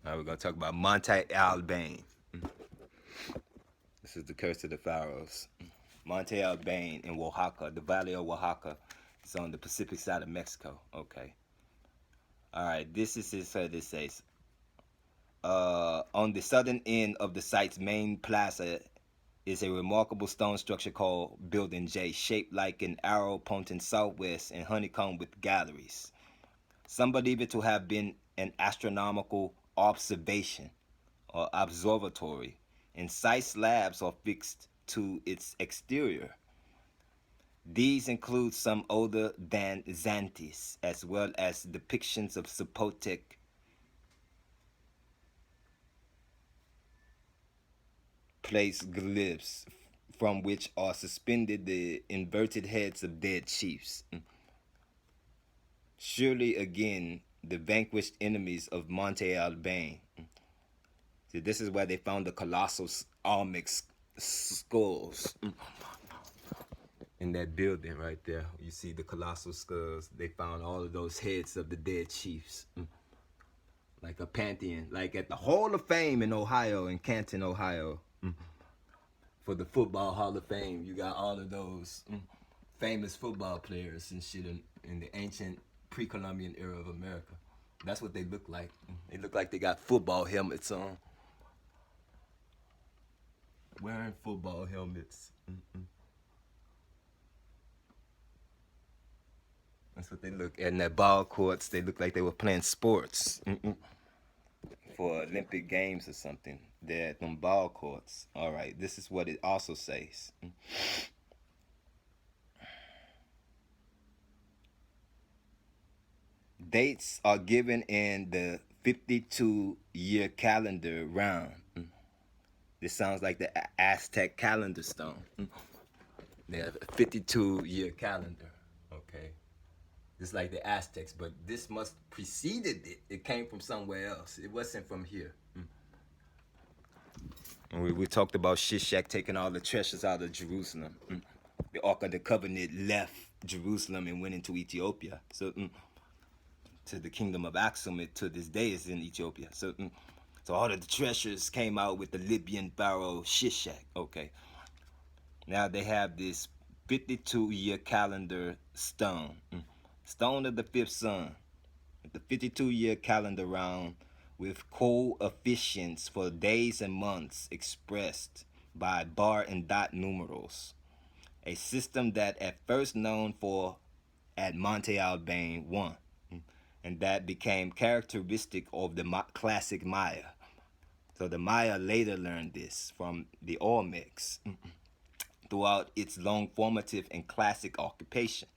All right, we're gonna talk about Monte Alban. This is the curse of the pharaohs. Monte Alban in Oaxaca, the valley of Oaxaca, is on the Pacific side of Mexico. Okay. All right. This is his. This says. On the southern end of the site's main plaza is a remarkable stone structure called Building J, shaped like an arrow pointing southwest and honeycombed with galleries. Some believe it to have been an astronomical observation or observatory, and site slabs are fixed to its exterior. These include some older than Xanthis, as well as depictions of Zapotec place glyphs from which are suspended the inverted heads of dead chiefs. Surely again, the vanquished enemies of Monte Alban. See, this is where they found the colossal Olmec skulls. In that building right there, you see the colossal skulls. They found all of those heads of the dead chiefs. Like a pantheon, like at the Hall of Fame in Ohio, in Canton, Ohio. For the Football Hall of Fame, you got all of those famous football players and shit in the ancient pre-Columbian era of America. That's what they look like. They look like they got football helmets on. Wearing football helmets. That's what they look. And their ball courts, they look like they were playing sports. For Olympic Games or something. They're at them ball courts. All right, this is what it also says. Dates are given in the 52-year calendar round. This sounds like the Aztec calendar stone. They have a 52-year calendar. Okay. Just like the Aztecs, but this must preceded it. It came from somewhere else. It wasn't from here. And we talked about Shishak taking all the treasures out of Jerusalem. The Ark of the Covenant left Jerusalem and went into Ethiopia. So to the kingdom of Aksum, to this day is in Ethiopia. So all of the treasures came out with the Libyan pharaoh Shishak. Okay. Now they have this 52-year calendar stone. Stone of the fifth sun. The 52-year calendar round with coefficients for days and months expressed by bar and dot numerals. A system that at first known for at Monte Alban 1, and that became characteristic of the classic Maya. So the Maya later learned this from the Olmecs throughout its long formative and classic occupation.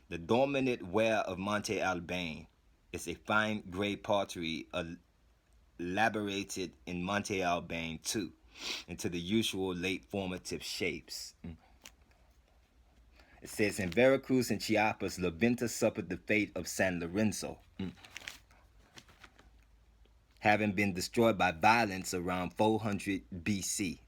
The dominant ware of Monte Alban is a fine gray pottery elaborated in Monte Alban too, into the usual late formative shapes. It says in Veracruz and Chiapas, La Venta suffered the fate of San Lorenzo, having been destroyed by violence around 400 BC.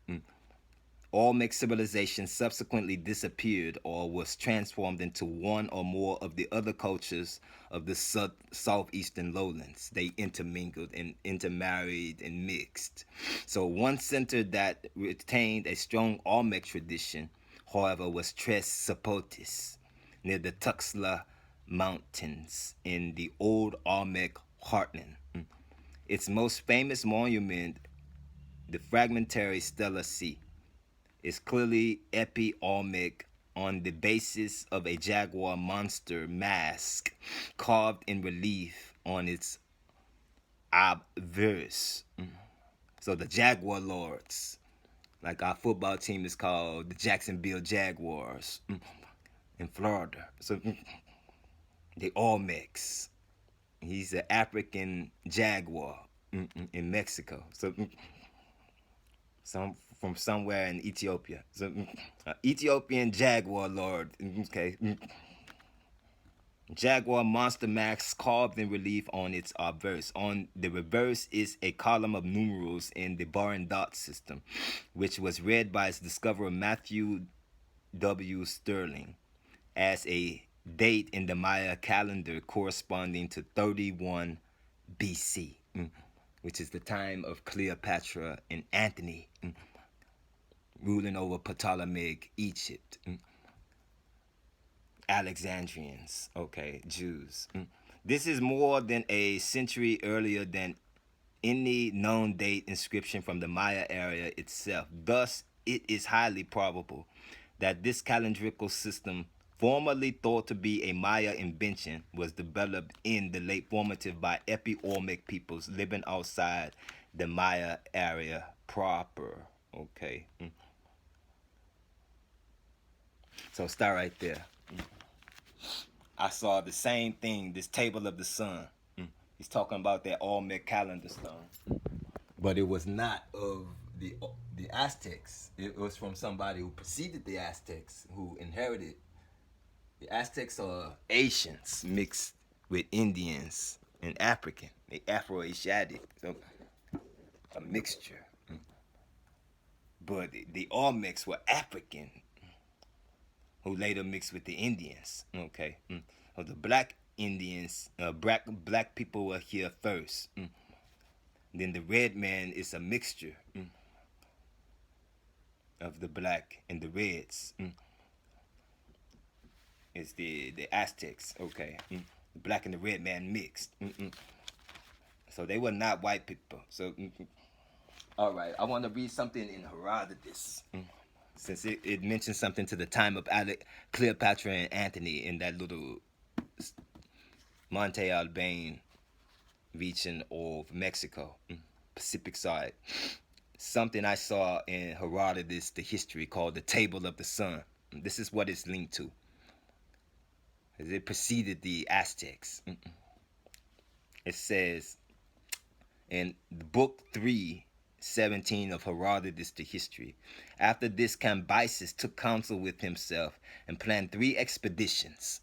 Olmec civilization subsequently disappeared or was transformed into one or more of the other cultures of the southeastern lowlands. They intermingled and intermarried and mixed. So one center that retained a strong Olmec tradition, however, was Tres Zapotes, near the Tuxtla Mountains in the old Olmec heartland. Its most famous monument, the fragmentary Stela C, is clearly epi-Olmec on the basis of a jaguar monster mask carved in relief on its obverse. So the Jaguar Lords, like our football team is called the Jacksonville Jaguars in Florida. So the Olmecs. He's an African jaguar in Mexico. So from somewhere in Ethiopia. So Ethiopian jaguar lord. Okay. Jaguar monster mask carved in relief on its obverse. On the reverse is a column of numerals in the bar and dot system, which was read by its discoverer Matthew W. Sterling as a date in the Maya calendar corresponding to 31 BC. which is the time of Cleopatra and Antony ruling over Ptolemaic Egypt. Alexandrians, okay, Jews. This is more than a century earlier than any known date inscription from the Maya area itself. Thus, it is highly probable that this calendrical system, formerly thought to be a Maya invention, was developed in the late formative by Epi-Olmec peoples living outside the Maya area proper. Okay. So start right there. I saw the same thing, this table of the sun. He's talking about that Olmec calendar stone. But it was not of the Aztecs. It was from somebody who preceded the Aztecs, who inherited. The Aztecs are Asians mixed with Indians and African. They Afro-Asiatic, so a mixture. But the Olmecs were African, who later mixed with the Indians. Okay, so the black Indians, black people were here first. Then the red man is a mixture of the black and the reds. It's the Aztecs. Okay, the black and the red man mixed. So they were not white people. So, all right, I want to read something in Herodotus. Since it mentions something to the time of Cleopatra and Antony in that little Monte Albán region of Mexico, Pacific side. Something I saw in Herodotus, the history, called the Table of the Sun. This is what it's linked to. It preceded the Aztecs. It says in book 3:17 of Herodotus, the history. After this, Cambyses took counsel with himself and planned 3 expeditions.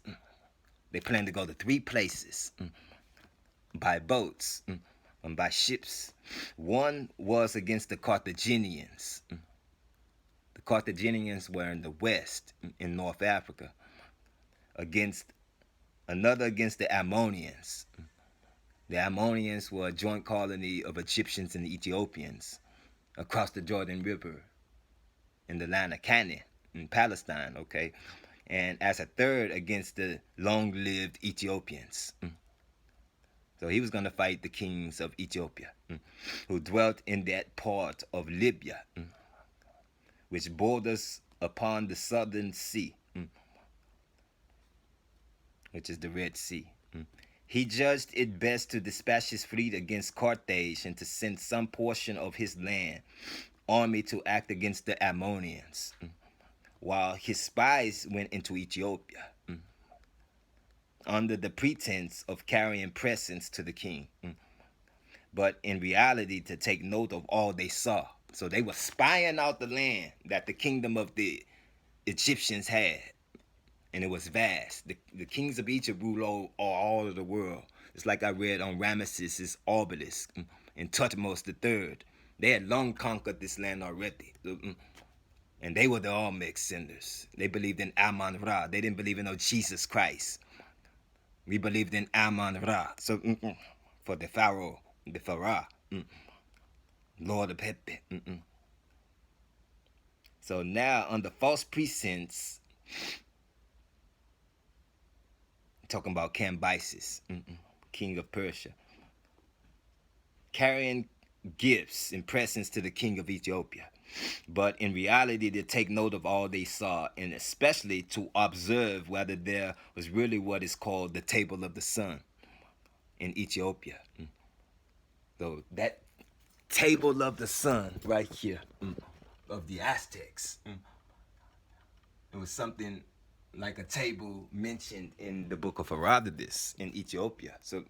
They planned to go to 3 places by boats and by ships. One was against the Carthaginians. The Carthaginians were in the west, in North Africa. Another against the Ammonians. The Ammonians were a joint colony of Egyptians and Ethiopians across the Jordan River in the land of Canaan in Palestine, okay? And as a third against the long-lived Ethiopians. So he was going to fight the kings of Ethiopia, who dwelt in that part of Libya, which borders upon the southern sea, which is the Red Sea. He judged it best to dispatch his fleet against Carthage and to send some portion of his land army to act against the Ammonians, while his spies went into Ethiopia under the pretense of carrying presents to the king, but in reality to take note of all they saw. So they were spying out the land that the kingdom of the Egyptians had, and it was vast. The kings of Egypt ruled all of the world. It's like I read on Ramesses' obelisk and Thutmose III. They had long conquered this land already. And they were the Olmec senders. They believed in Amun-Ra. They didn't believe in no Jesus Christ. We believed in Amun-Ra. So for the Pharaoh, the Pharaoh, Lord of Pepe. So now under false pretense, talking about Cambyses, king of Persia, carrying gifts and presents to the king of Ethiopia. But in reality, to take note of all they saw, and especially to observe whether there was really what is called the Table of the Sun in Ethiopia. So that Table of the Sun right here of the Aztecs, it was something like a table mentioned in the book of Herodotus in Ethiopia. So